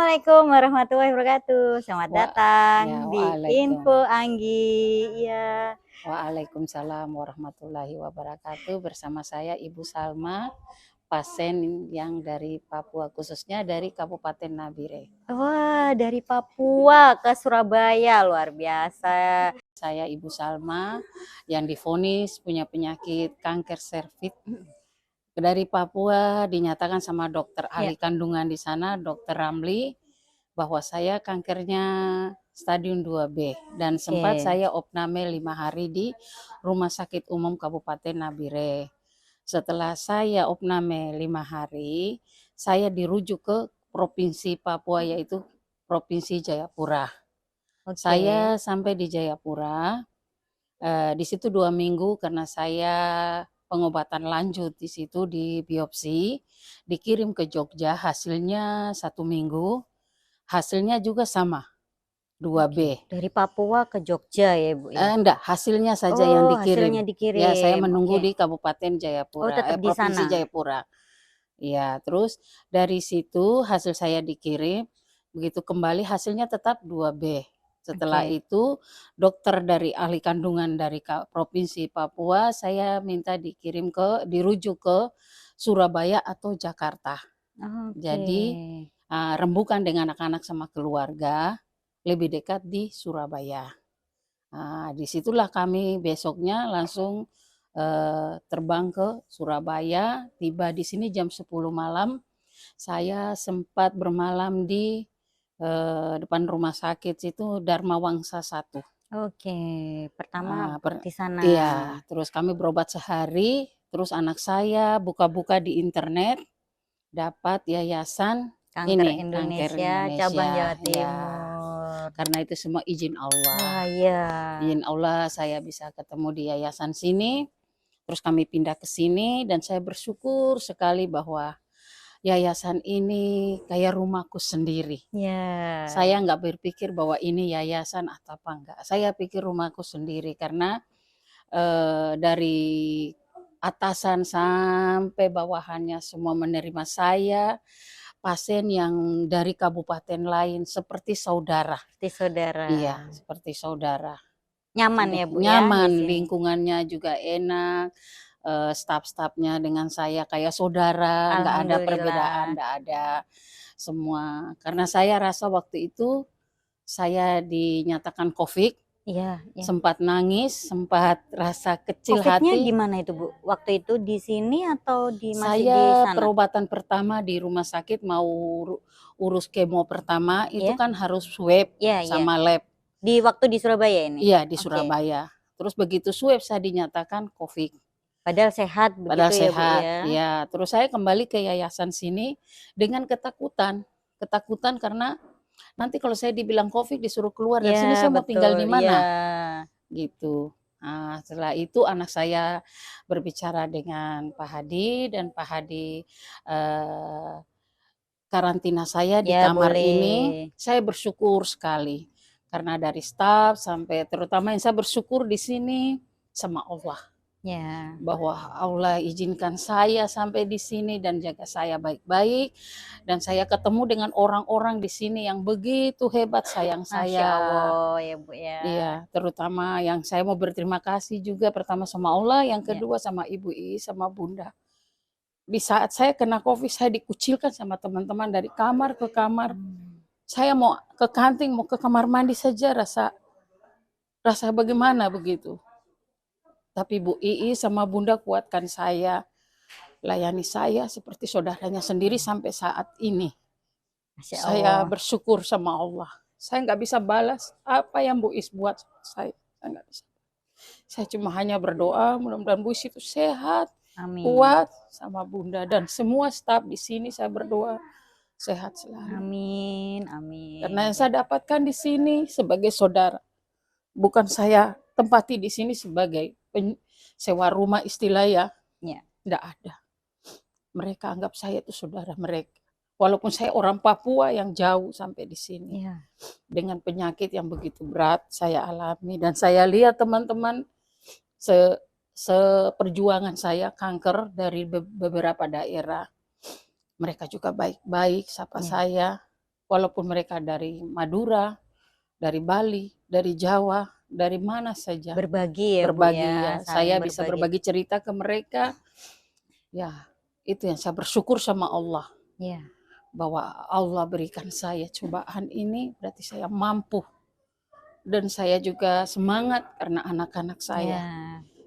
Assalamualaikum warahmatullahi wabarakatuh. Selamat Wa ya, datang di waalaikum Info Anggi. Iya. Waalaikumsalam warahmatullahi wabarakatuh. Bersama saya Ibu Salma, pasien yang dari Papua, khususnya dari Kabupaten Nabire. Wah, dari Papua ke Surabaya, luar biasa. Saya Ibu Salma yang divonis punya penyakit kanker serviks. Dari Papua dinyatakan sama dokter Ya. ahli kandungan di sana, Dokter Ramli, bahwa saya kankernya stadium 2B dan sempat saya opname 5 hari di Rumah Sakit Umum Kabupaten Nabire. Setelah saya opname 5 hari, saya dirujuk ke Provinsi Papua, yaitu Provinsi Jayapura. Saya sampai di Jayapura, di situ 2 minggu karena saya pengobatan lanjut di situ, di biopsi, dikirim ke Jogja, hasilnya 1 minggu, hasilnya juga sama, 2B. Dari Papua ke Jogja ya, Bu, ya? Enggak, hasilnya saja yang Hasilnya dikirim. Ya, saya dikirim. menunggu Oke. di Kabupaten Oh, Jayapura, tetap di Provinsi sana. Jayapura. Ya, terus dari situ hasil saya dikirim, begitu kembali hasilnya tetap 2B. Setelah itu dokter dari ahli kandungan dari Provinsi Papua, saya minta dirujuk ke Surabaya atau Jakarta. Jadi rembukan dengan anak-anak sama keluarga lebih dekat di Surabaya. Nah, disitulah kami besoknya langsung terbang ke Surabaya, tiba di sini jam 10 malam. Saya sempat bermalam di depan rumah sakit situ Dharma Wangsa 1. Pertama di sana. Iya, terus kami berobat sehari, terus anak saya buka-buka di internet, dapat yayasan Kanker Kanker Indonesia, cabang Indonesia. Jawa Ya, Timur. karena itu semua izin Allah. Wah, iya. Izin Allah saya bisa ketemu di yayasan sini, terus kami pindah ke sini dan saya bersyukur sekali bahwa yayasan ini kayak rumahku sendiri. Ya. Saya nggak berpikir bahwa ini yayasan atau apa enggak. Saya pikir rumahku sendiri karena dari atasan sampai bawahannya semua menerima saya, pasien yang dari kabupaten lain seperti saudara. Seperti saudara. Iya, seperti saudara. Nyaman ya, Bu, ya, di Nyaman, sini? lingkungannya juga enak, staf-stafnya dengan saya kayak saudara, nggak ada perbedaan, Alhamdulillah. nggak ada semua. Karena saya rasa waktu itu saya dinyatakan COVID, Iya, sempat nangis, sempat rasa kecil COVID-nya hati. gimana itu, Bu? Waktu itu di sini atau masih di Saya sana? perobatan pertama di rumah sakit mau urus kemo pertama, itu Iya. kan harus swab Iya, iya. sama lab. Di waktu di Surabaya ini? Iya, di Surabaya. Terus begitu swab saya dinyatakan COVID. Padahal sehat Padahal begitu ya, Bu, sehat, ya? ya. Terus saya kembali ke yayasan sini dengan ketakutan. Ketakutan karena nanti kalau saya dibilang COVID disuruh keluar dari sini, Iya, saya mau tinggal di betul, iya. mana? Gitu. Nah, setelah itu anak saya berbicara dengan Pak Hadi dan Pak Hadi karantina saya di Ya, kamar ini, boleh. saya bersyukur sekali. Karena dari staf sampai terutama yang saya bersyukur di sini sama Allah. Ya. Bahwa Allah izinkan saya sampai di sini dan jaga saya baik-baik, dan saya ketemu dengan orang-orang di sini yang begitu hebat sayang Masya saya. Allah ya, Bu, ya. Iya, terutama yang saya mau berterima kasih juga pertama sama Allah, yang Ya. kedua sama Ibu Iis sama Bunda. Di saat saya kena COVID, saya dikucilkan sama teman-teman dari kamar ke kamar. Saya mau ke kanting, mau ke kamar mandi saja rasa bagaimana begitu. Tapi Bu Iis sama Bunda kuatkan saya, layani saya seperti saudaranya sendiri sampai saat ini. Masya Saya Allah. bersyukur sama Allah. Saya nggak bisa balas apa yang Bu Iis buat saya. Saya nggak bisa. Saya cuma hanya berdoa, mudah-mudahan Bu Iis itu sehat, kuat sama Bunda dan semua staf di sini. Saya berdoa sehat selalu. Amin, amin. Karena yang saya dapatkan di sini sebagai saudara, bukan saya tempati di sini sebagai sewa rumah istilah ya. Nggak ada. Mereka anggap saya itu saudara mereka. Walaupun saya orang Papua yang jauh sampai di sini. Dengan penyakit yang begitu berat saya alami. Dan saya lihat teman-teman seperjuangan saya kanker dari beberapa daerah. Mereka juga baik-baik sapa saya. walaupun mereka dari Madura, dari Bali, dari Jawa, dari mana saja. Berbagi ya Bu Berbagi ya, ya, saling saya bisa berbagi. berbagi cerita ke mereka. Ya, itu yang saya bersyukur sama Allah. Ya. Bahwa Allah berikan saya cobaan ini, berarti saya mampu. Dan saya juga semangat karena anak-anak saya.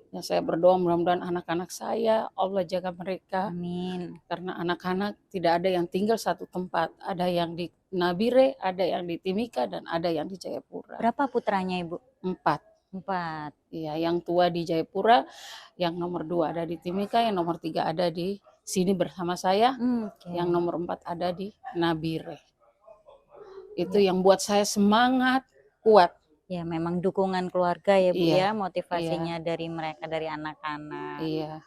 Ya, saya berdoa mudah-mudahan anak-anak saya, Allah jaga mereka. Amin. Karena anak-anak tidak ada yang tinggal satu tempat. Ada yang di Nabire, ada yang di Timika, dan ada yang di Jayapura. Berapa putranya Ibu? 4. 4. Iya, yang tua di Jayapura, yang nomor 2 ada di Timika, yang nomor 3 ada di sini bersama saya, yang nomor 4 ada di Nabire. Itu yang buat saya semangat, kuat. Ya, memang dukungan keluarga ya Bu Iya, ya, motivasinya dari mereka, dari anak-anak. Iya.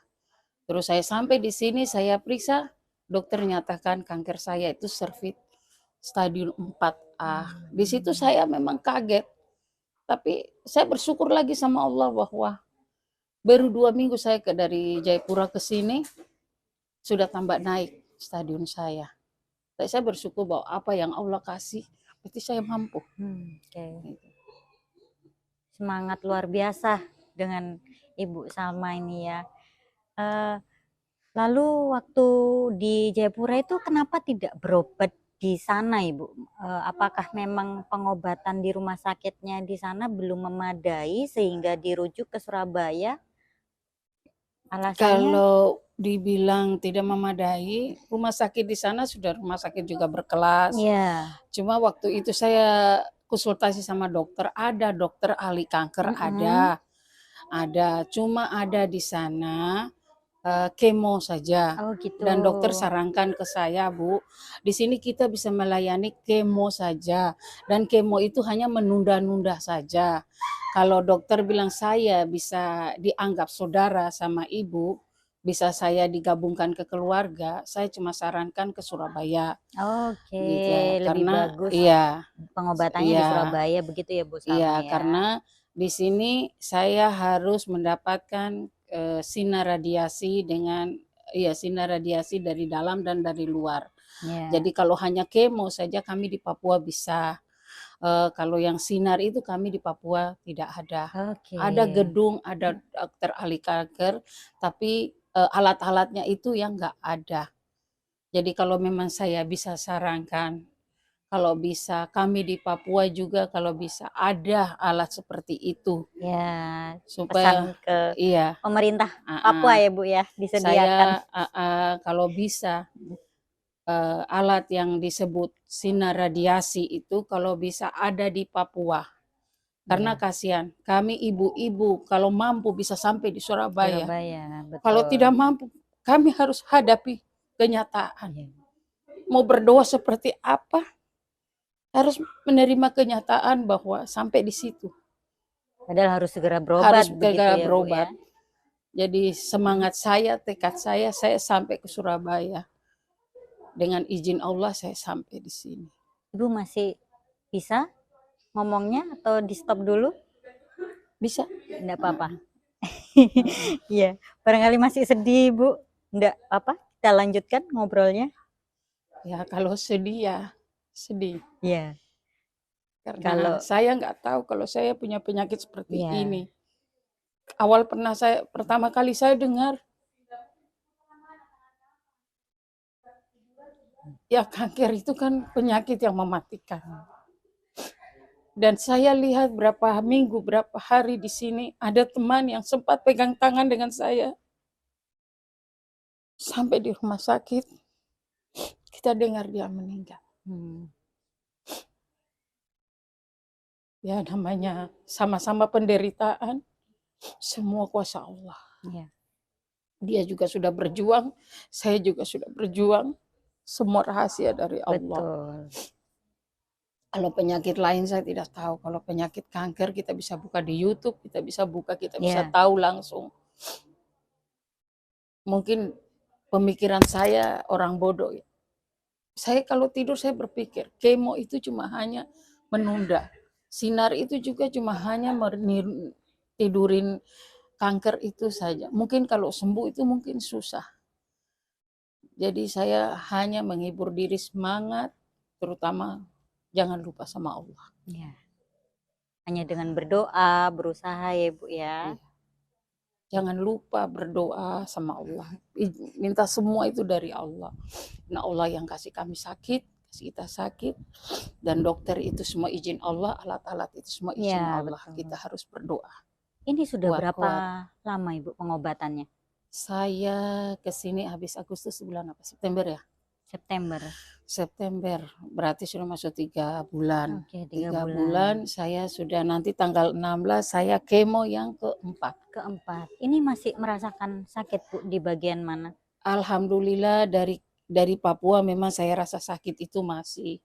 Terus saya sampai di sini, saya periksa, dokter nyatakan kanker saya itu serviks stadium 4A. Di situ saya memang kaget. Tapi saya bersyukur lagi sama Allah bahwa baru 2 minggu saya dari Jayapura ke sini, sudah tambah naik stadium saya. Tapi saya bersyukur bahwa apa yang Allah kasih, berarti saya mampu. Semangat luar biasa dengan Ibu Salma ini ya. Lalu waktu di Jayapura itu kenapa tidak berobat di sana Ibu? Apakah memang pengobatan di rumah sakitnya di sana belum memadai sehingga dirujuk ke Surabaya? Alasannya? Kalau dibilang tidak memadai, rumah sakit di sana sudah rumah sakit juga berkelas. Iya. Cuma waktu itu saya konsultasi sama dokter, ada dokter ahli kanker, ada. Cuma ada di sana kemo saja. Oh gitu. Dan dokter sarankan ke saya, Bu, di sini kita bisa melayani kemo saja. Dan kemo itu hanya menunda-nunda saja. Kalau dokter bilang saya bisa dianggap saudara sama ibu, bisa saya digabungkan ke keluarga, saya cuma sarankan ke Surabaya. Oke, Gitu. lebih Karena bagus iya, pengobatannya di Surabaya begitu ya Bu Salma iya, ya. karena di sini saya harus mendapatkan sinar radiasi sinar radiasi dari dalam dan dari luar. Jadi kalau hanya kemo saja kami di Papua bisa. Kalau yang sinar itu kami di Papua tidak ada. Ada gedung, ada dokter ahli kanker, tapi alat-alatnya itu yang enggak ada. Jadi kalau memang saya bisa sarankan, kalau bisa kami di Papua juga kalau bisa ada alat seperti itu. Ya, Supaya pesan ke pemerintah Papua ya Bu ya, disediakan. Saya kalau bisa alat yang disebut sinar radiasi itu kalau bisa ada di Papua. Karena kasihan, kami ibu-ibu kalau mampu bisa sampai di Surabaya. Betul. Kalau tidak mampu, kami harus hadapi kenyataan. Mau berdoa seperti apa? Harus menerima kenyataan bahwa sampai di situ. Padahal harus segera berobat. Harus segera Bu, berobat. ya? Jadi semangat saya, tekad saya sampai ke Surabaya. Dengan izin Allah saya sampai di sini. Ibu masih bisa ngomongnya atau di stop dulu? Bisa. Enggak apa-apa. Iya, barangkali masih sedih Bu. Enggak apa, kita lanjutkan ngobrolnya. Ya kalau sedih ya sedih. Iya. Karena saya nggak tahu kalau saya punya penyakit seperti ini. Awal pertama kali saya dengar, ya kanker itu kan penyakit yang mematikan. Dan saya lihat berapa minggu, berapa hari di sini, ada teman yang sempat pegang tangan dengan saya. Sampai di rumah sakit, kita dengar dia meninggal. Ya namanya sama-sama penderitaan, semua kuasa Allah. Dia juga sudah berjuang, saya juga sudah berjuang, semua rahasia dari Allah. Betul. Kalau penyakit lain saya tidak tahu, kalau penyakit kanker kita bisa buka di YouTube, kita bisa buka, kita bisa tahu langsung. Mungkin pemikiran saya orang bodoh ya. Saya kalau tidur saya berpikir, kemo itu cuma hanya menunda. Sinar itu juga cuma hanya tidurin kanker itu saja. Mungkin kalau sembuh itu mungkin susah. Jadi saya hanya menghibur diri, semangat, terutama jangan lupa sama Allah. Ya. Hanya dengan berdoa, berusaha ya Bu ya. Iya. Jangan lupa berdoa sama Allah. Minta semua itu dari Allah. Nah, Allah yang kasih kami sakit, kasih kita sakit, dan dokter itu semua izin Allah, alat-alat itu semua izin Ya, Allah. betul. Kita harus berdoa. Ini sudah berapa Kuat-kuat. lama Ibu pengobatannya? Saya kesini habis Agustus bulan apa? September ya? September. September, berarti sudah masuk 3 bulan. Oke, 3 3 bulan saya sudah, nanti tanggal 16 saya kemo yang keempat. Keempat. Ini masih merasakan sakit Bu di bagian mana? Alhamdulillah dari Papua memang saya rasa sakit itu masih.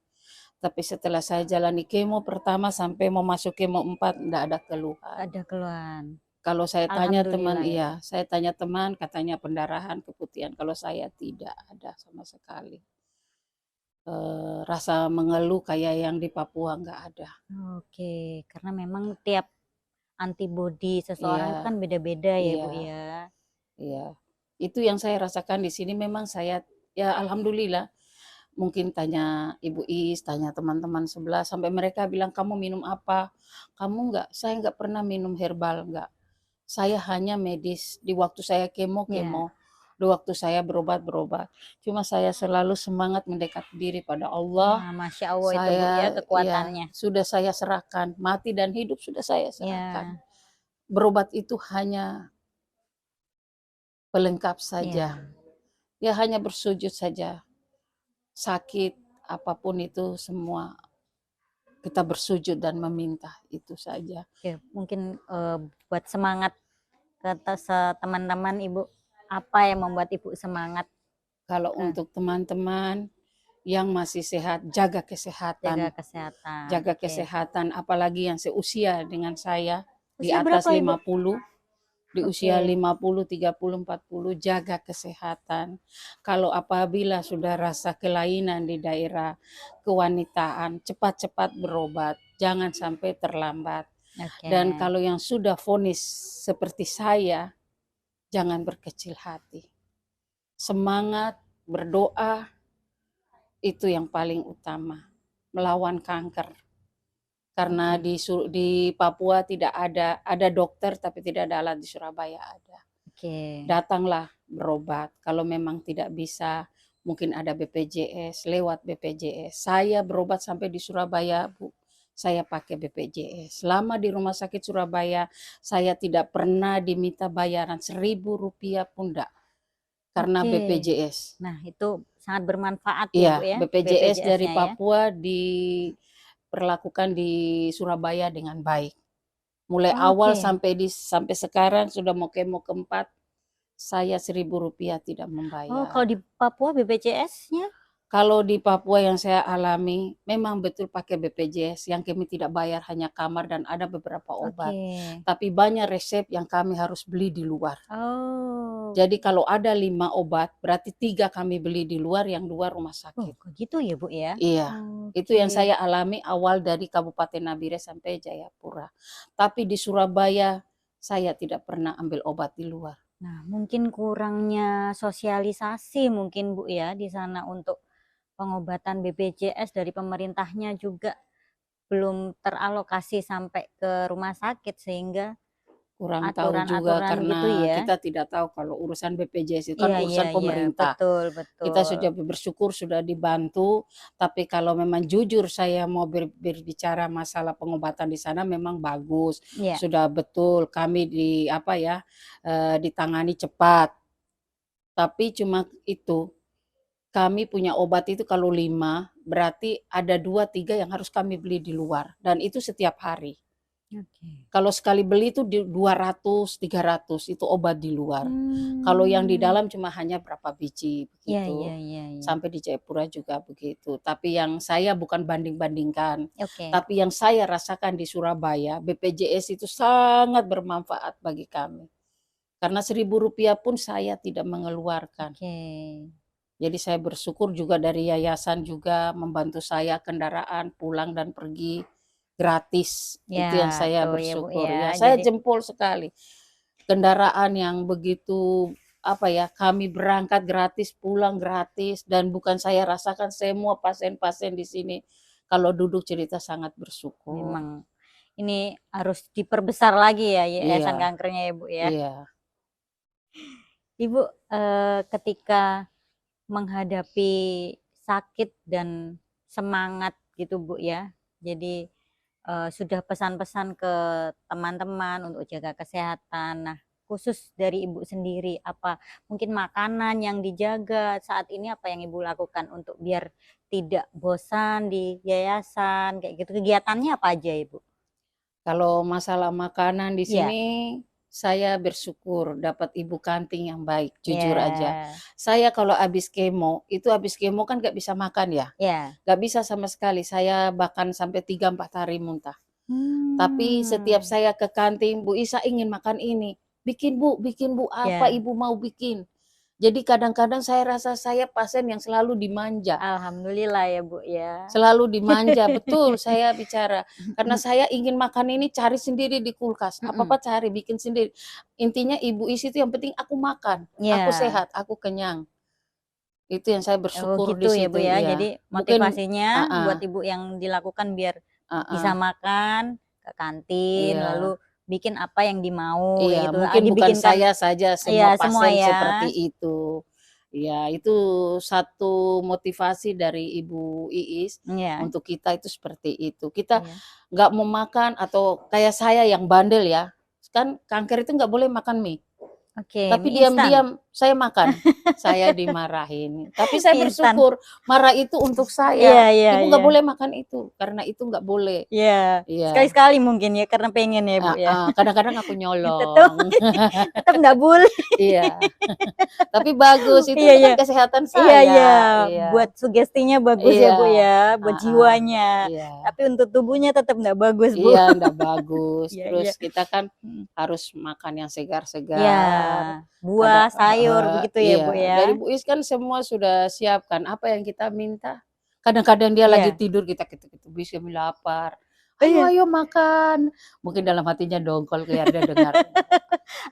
Tapi setelah saya jalani kemo pertama sampai mau masuk kemo 4 enggak ada keluhan. Ada keluhan. Kalau saya tanya teman, Alhamdulillah ya. iya, saya tanya teman katanya pendarahan, keputihan. Kalau saya tidak ada sama sekali. Rasa mengeluh kayak yang di Papua enggak ada. Oke, karena memang tiap antibodi seseorang itu Iya, kan beda-beda ya Bu iya, ya. iya. Itu yang saya rasakan di sini memang saya, ya alhamdulillah. Mungkin tanya Ibu Is, tanya teman-teman sebelah, sampai mereka bilang, "Kamu minum apa?" "Kamu enggak?" "Saya enggak pernah minum herbal, enggak. Saya hanya medis. Di waktu saya kemo, Ya. di waktu saya berobat, berobat. Cuma saya selalu semangat mendekat diri pada Allah. Nah, Masya Allah itu Bu ya Saya, ya, kekuatannya. sudah saya serahkan. Mati dan hidup sudah saya serahkan. Ya, Berobat itu hanya pelengkap saja. ya. Ya hanya bersujud saja. Sakit, apapun itu semua kita bersujud dan meminta, itu saja. Oke, mungkin buat semangat ke teman-teman Ibu, apa yang membuat Ibu semangat? Kalau untuk teman-teman yang masih sehat, jaga Jaga kesehatan. kesehatan. Jaga Oke. kesehatan, apalagi yang seusia dengan saya, di Usia atas berapa Ibu? 50, di Oke. usia 50, 30, 40, jaga kesehatan. Kalau apabila sudah rasa kelainan di daerah kewanitaan, cepat-cepat berobat, jangan sampai terlambat. Oke. Dan kalau yang sudah vonis seperti saya, jangan berkecil hati. Semangat, berdoa, itu yang paling utama. Melawan kanker. Karena di Papua tidak ada dokter tapi tidak ada alat, di Surabaya ada. Oke. Datanglah berobat. Kalau memang tidak bisa, mungkin ada BPJS, lewat BPJS. Saya berobat sampai di Surabaya, Bu. Saya pakai BPJS. Selama di Rumah Sakit Surabaya, saya tidak pernah diminta bayaran Rp1.000 pun enggak. Karena Oke. BPJS. Nah, itu sangat bermanfaat ya Iya, Bu ya, BPJS dari BPJS-nya ya. Papua diperlakukan di Surabaya dengan baik. Mulai awal Oke. sampai sekarang sudah mau kemo keempat, saya Rp1.000 tidak Oh, kalau membayar. di Papua BPJS-nya? Kalau di Papua yang saya alami, memang betul pakai BPJS, yang kami tidak bayar hanya kamar dan ada beberapa obat. Oke. Tapi banyak resep yang kami harus beli di luar. Oh. Jadi kalau ada 5 obat, berarti 3 kami beli di luar, yang 2 rumah Oh, sakit. gitu ya Bu ya? Iya, itu yang Oke. saya alami awal dari Kabupaten Nabire sampai Jayapura. Tapi di Surabaya, saya tidak pernah ambil obat di luar. Nah, mungkin kurangnya sosialisasi mungkin Bu ya di sana untuk pengobatan BPJS dari pemerintahnya juga belum teralokasi sampai ke rumah sakit sehingga Kurang tahu juga aturan-aturan gitu karena ya. kita tidak tahu kalau urusan BPJS itu kan Iya, iya, urusan iya, pemerintah. betul, Kita betul. sudah bersyukur sudah dibantu, tapi kalau memang jujur saya mau berbicara masalah pengobatan di sana memang bagus. Iya. Sudah betul kami ditangani cepat. Tapi cuma itu, kami punya obat itu kalau 5, berarti ada 2, 3 yang harus kami beli di luar dan itu setiap hari. Oke. Kalau sekali beli itu 200, 300 itu obat di luar. Kalau yang di dalam cuma hanya berapa biji Iya, iya, begitu. iya, iya. Sampai di Jayapura juga begitu. Tapi yang saya bukan banding-bandingkan. Oke. Tapi yang saya rasakan di Surabaya, BPJS itu sangat bermanfaat bagi kami. Karena Rp1.000 pun saya tidak mengeluarkan. Oke. Jadi saya bersyukur juga dari yayasan juga membantu saya kendaraan pulang dan pergi gratis. Itu yang Ya, saya tuh ya Bu bersyukur. ya. Ya, saya Jadi jempol sekali. Kendaraan yang begitu apa ya, kami berangkat gratis, pulang gratis, dan bukan saya rasakan, semua pasien-pasien di sini kalau duduk cerita sangat bersyukur. Memang ini harus diperbesar lagi ya yayasan Iya, kankernya ya Bu ya. iya. Ibu ketika menghadapi sakit dan semangat gitu Bu ya. Jadi sudah pesan-pesan ke teman-teman untuk jaga kesehatan. Nah, khusus dari Ibu sendiri, apa mungkin makanan yang dijaga saat ini, apa yang Ibu lakukan untuk biar tidak bosan di yayasan kayak gitu? Kegiatannya apa aja Ibu? Kalau masalah makanan di Iya, sini, saya bersyukur dapat ibu kanting yang baik, jujur aja. iya, Saya kalau habis kemo, itu habis kemo kan nggak bisa makan ya, iya. nggak bisa sama sekali, saya bahkan sampai 3, 4 hari muntah. Tapi setiap Hmm, saya ke kantin, "Bu Isa ingin makan ini." Bikin Bu, apa ya. Ibu mau bikin?" Jadi kadang-kadang saya rasa saya pasien yang selalu dimanja. Alhamdulillah ya Bu ya. Selalu dimanja, betul saya bicara. Karena saya ingin makan ini cari sendiri di kulkas, Mhm. apa-apa cari, bikin sendiri. Intinya Ibu isi itu yang penting aku makan, aku Ya. sehat, aku kenyang. Itu yang saya Oh bersyukur di gitu ya Bu situ, ya. iya. Jadi Mungkin motivasinya buat heeh, Ibu yang dilakukan biar bisa heeh, makan ke kantin, lalu iya. bikin apa yang dimau kayak Iya, gitu. mungkin bukan Dibikinkan saya saja, semua iya semua pasien ya. seperti itu. Ya, itu satu motivasi dari Ibu Iis Iya, untuk kita itu seperti itu. Kita iya. nggak mau makan atau kayak saya yang bandel ya, kan kanker itu nggak boleh makan mie. Oke, Tapi mie instan. diam-diam saya makan, saya dimarahin. Tapi saya Mie instan. bersyukur, marah itu untuk Iya, saya. iya, Ibu iya. nggak boleh makan itu, karena itu nggak boleh. Iya. Iya, Sekali-sekali mungkin ya karena pengen ya Bu ya. heeh, kadang-kadang aku Tetep nyolong. tetep nggak boleh. Iya. Tapi bagus, itu Iya, untuk iya. kan kesehatan Iya, iya, saya, iya. buat sugestinya bagus ya, Iya, Bu, ya, buat heeh, jiwanya. iya. Tapi untuk tubuhnya tetap nggak bagus, Bu. Iya, ndak bagus. Iya, Terus iya. kita kan Mhm. harus makan yang Iya, segar-segar. buah, sayur begitu ya, Iya, Bu, ya? dari Bu Is kan semua sudah siapkan, apa yang kita minta. Kadang-kadang dia lagi Iya. tidur, kita ketuk-ketuk, "Bis, kami lapar." Oh, "Ayo iya? ayo makan." Mungkin dalam hatinya dongkol biar dia dengar.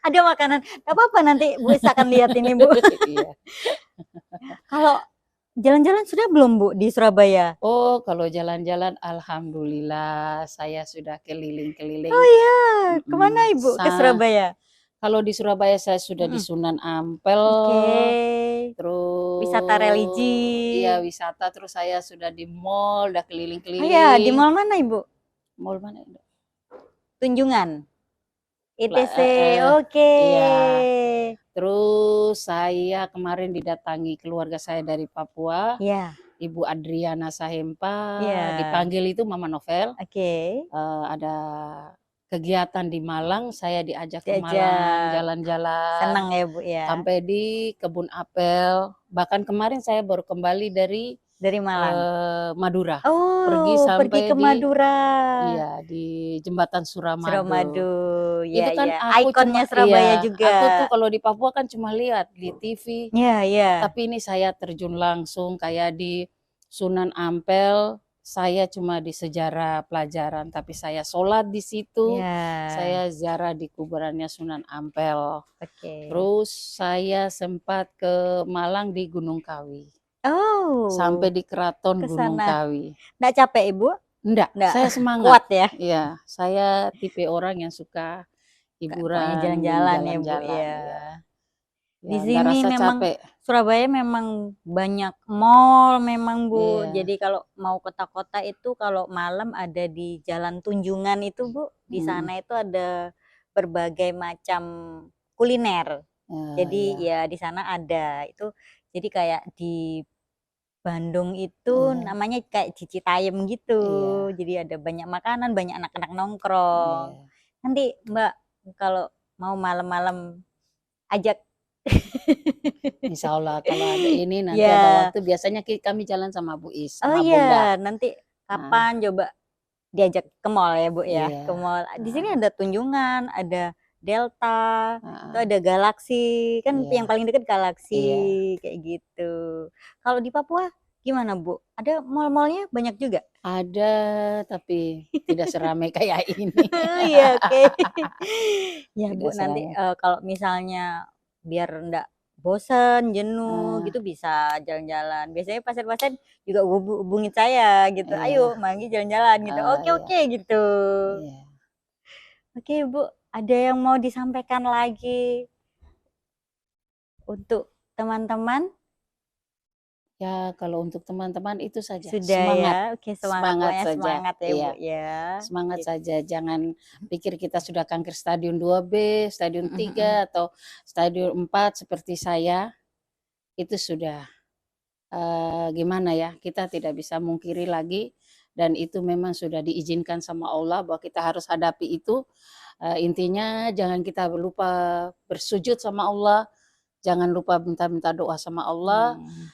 Ada makanan nggak apa-apa nanti Bu Is akan lihat ini, Bu. Iya. Kalau jalan-jalan sudah belum, Bu, di Surabaya? Oh, kalau jalan-jalan alhamdulillah saya sudah keliling-keliling, Oh, iya, ke mana mhm, Ibu? Ke Surabaya? kalau di Surabaya saya sudah di Mhm. Sunan Ampel, Oke. Wisata religi. terus iya wisata, terus saya sudah di mall, udah Oh, iya, di keliling-keliling. mall mana, Ibu? Mall mana ya? Tunjungan? ITC, Heeh, oke. iya. Terus saya kemarin didatangi keluarga saya dari Papua, Iya, Ibu Adriana Sahempa, iya, dipanggil itu Mama Novel. oke. Ada kegiatan di Malang, saya diajak ke Malang Diajak, senang jalan-jalan, ya, Bu, ya? sampai di kebun apel, bahkan kemarin saya baru kembali dari, Dari Malang? Madura, pergi Oh, pergi sampai ke di Madura, iya, di jembatan Suramadu. Suramadu, Itu ya, kan ya, aku ikonnya cuma Surabaya iya, juga. aku tuh kalau di Papua kan cuma lihat di TV. Iya, iya, Tapi ini saya terjun langsung kayak di Sunan Ampel, saya cuma di sejarah pelajaran, tapi saya sholat di situ, iya, saya ziarah di kuburannya Sunan Ampel. oke. Terus saya sempat ke Malang di Gunung Kawi, sampai Oh, di Keraton ke Gunung sana. Kawi. Nggak capek, Ibu? Enggak, Nggak, saya semangat. kuat ya? Iya, saya tipe orang yang suka Pokoknya hiburan, jalan-jalan ya, Bu, jalan-jalan, ya? iya. Di Ya, nggak sini rasa memang capek. Surabaya memang banyak mall memang, Bu. Iya, Jadi kalau mau kota-kota itu kalau malam ada di Jalan Tunjungan itu, Bu. Di mhm, sana itu ada berbagai macam kuliner. Jadi iya, ya di sana ada. Itu jadi kayak di Bandung itu iya, namanya kayak Cici Tayem gitu. iya. Jadi ada banyak makanan, banyak anak-anak nongkrong. Iya, Nanti Mbak kalau mau malam-malam ajak. insyaallah kalau ada ini nanti ada Ya. waktu biasanya kami jalan sama Bu Is, Oh sama Bunda. iya, nanti Heeh, kapan coba diajak ke mall ya, Bu, ya? iya, Ke mall. Di sini heeh, ada Tunjungan, ada Delta, itu heeh, ada Galaxy, kan iya, yang paling dekat Galaxy, iya. kayak gitu. Kalau di Papua gimana, Bu? Ada mall-mall-nya banyak juga? Ada, tapi tidak seramai kayak ini. Oh iya, oke. Ya, Bu, Tidak nanti, seramai. kalau misalnya biar ndak bosen, jenuh Ah, gitu bisa jalan-jalan. Biasanya pasien-pasien juga hubungin saya gitu, iya, "Ayo Manggi jalan-jalan," gitu. "Oke iya, oke," gitu. iya. Oke Ibu, ada yang mau disampaikan lagi untuk teman-teman? Ya, kalau untuk teman-teman itu saja, Sudah ya? semangat, Oke semangat, semangat pokoknya saja, semangat ya Bu iya, ya. semangat Gitu. saja. Jangan pikir kita sudah kanker stadium 2B, stadium Mhm mhm. 3 atau stadium 4 seperti saya, itu sudah, gimana ya, kita tidak bisa mungkiri lagi dan itu memang sudah diizinkan sama Allah bahwa kita harus hadapi itu, intinya jangan kita lupa bersujud sama Allah, jangan lupa minta-minta doa sama Allah. Mmm,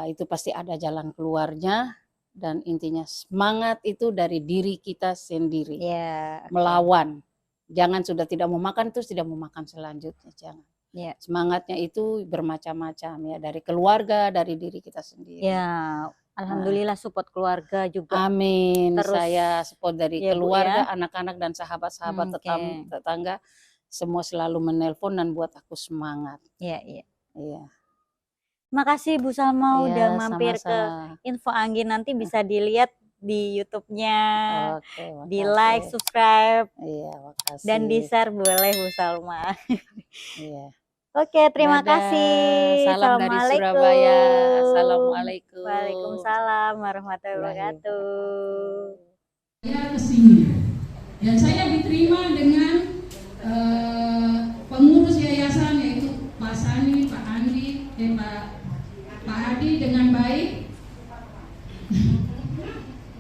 Itu pasti ada jalan keluarnya dan intinya semangat itu dari diri kita sendiri, iya, oke. melawan. Jangan sudah tidak mau makan terus tidak mau makan selanjutnya, jangan. Iya. Semangatnya itu bermacam-macam ya, dari keluarga, dari diri kita sendiri. Ya, Heeh. alhamdulillah support keluarga juga Amin, terus saya support dari ya Bu keluarga, ya. anak-anak dan sahabat-sahabat Oke. tetangga, semua selalu menelpon dan buat aku semangat. Iya iya. Iya, Makasih Bu Salma iya udah mampir ke sama-sama. Info Angin, nanti bisa dilihat di YouTube-nya, Oke, di-like, makasih. subscribe, Iya, dan makasih. di-share boleh Bu Salma. Iya. Oke, terima Dadah, kasih. salam dari Surabaya. Assalamualaikum. Assalamualaikum. Waalaikumsalam warahmatullahi Warahmatullahi wabarakatuh. wabarakatuh. Saya ke sini dan saya diterima dengan pengurus yayasan yaitu Pak Sani, Pak Andi, Pak Adi dengan baik.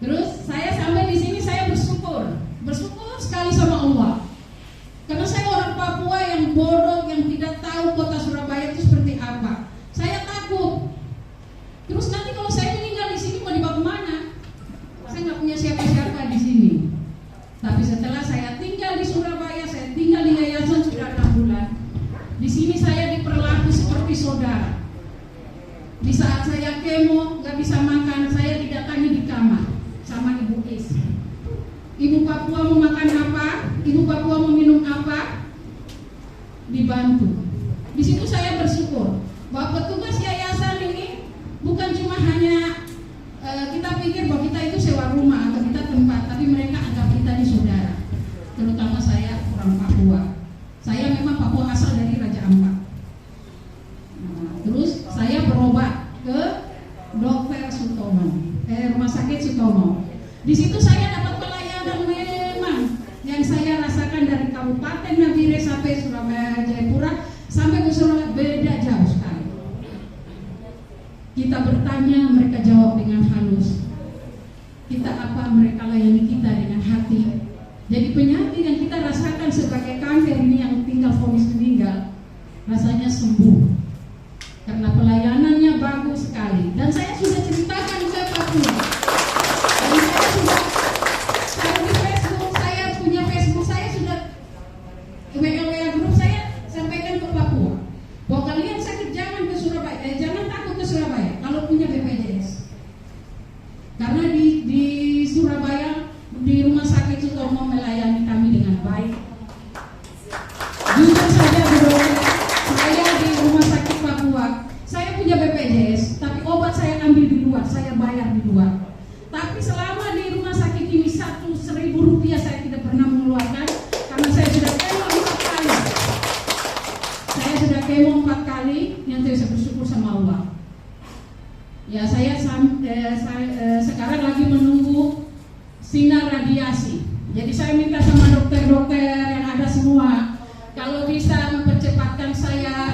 Terus saya sampai di sini saya bersyukur sekali sama Allah. Karena saya orang Papua yang bodoh, yang tidak tahu kota Surabaya itu seperti apa. Saya takut. Terus nanti kalau saya meninggal di sini mau dibawa kemana? Saya nggak punya siapa-siapa di sini. Tapi setelah saya tinggal di Surabaya, saya tinggal di yayasan sudah 6 bulan. Di sini saya diperlaku seperti saudara. Di saat saya kemo, nggak bisa makan, saya didatangi di kamar sama Ibu Is. Ibu Papua mau makan apa? Ibu Papua mau minum apa? Dibantu. Di situ saya bersyukur bahwa petugas yayasan ini bukan cuma hanya kita pikir bahwa kita itu sewa rumah atau kita tempat, tapi mereka anggap kita ini saudara. Terutama saya orang Papua. Saya memang Papua asal dari Raja Ampat. Terus saya berobat ke Dokter Sutomo, Rumah Sakit Sutomo. Di situ saya dapat pelayanan memang yang saya rasakan dari Kabupaten Nabire sampai Surabaya Jayapura sampai ke Surabaya beda jauh sekali. Kita bertanya, mereka jawab dengan halus. Kita apa, mereka layani kita dengan hati. Jadi penyakit yang kita rasakan sebagai kanker ini yang tinggal vonis meninggal, rasanya sembuh. Karena pelayanannya bagus sekali. Dan saya sudah ceritakan ke Papua. Dan saya di Facebook, saya punya Facebook, saya sudah WA grup saya sampaikan ke Papua. Bahwa kalian sakit jangan ke Surabaya, jangan takut ke Surabaya kalau punya BPJS. Karena di Surabaya di Rumah Sakit Sutomo melayani kami dengan baik. Jujur saja Bu Dokter, saya di Rumah Sakit Papua, saya punya BPJS, tapi obat saya ambil di luar, saya bayar di luar. Tapi selama di rumah sakit ini Rp1.000 saya tidak pernah mengeluarkan karena saya sudah kemo 4 kali. Saya sudah kemo 4 kali, yang saya bersyukur sama Allah. Ya saya sekarang lagi menunggu sinar radiasi. Jadi saya minta sama dokter-dokter yang ada semua, kalau bisa mempercepatkan saya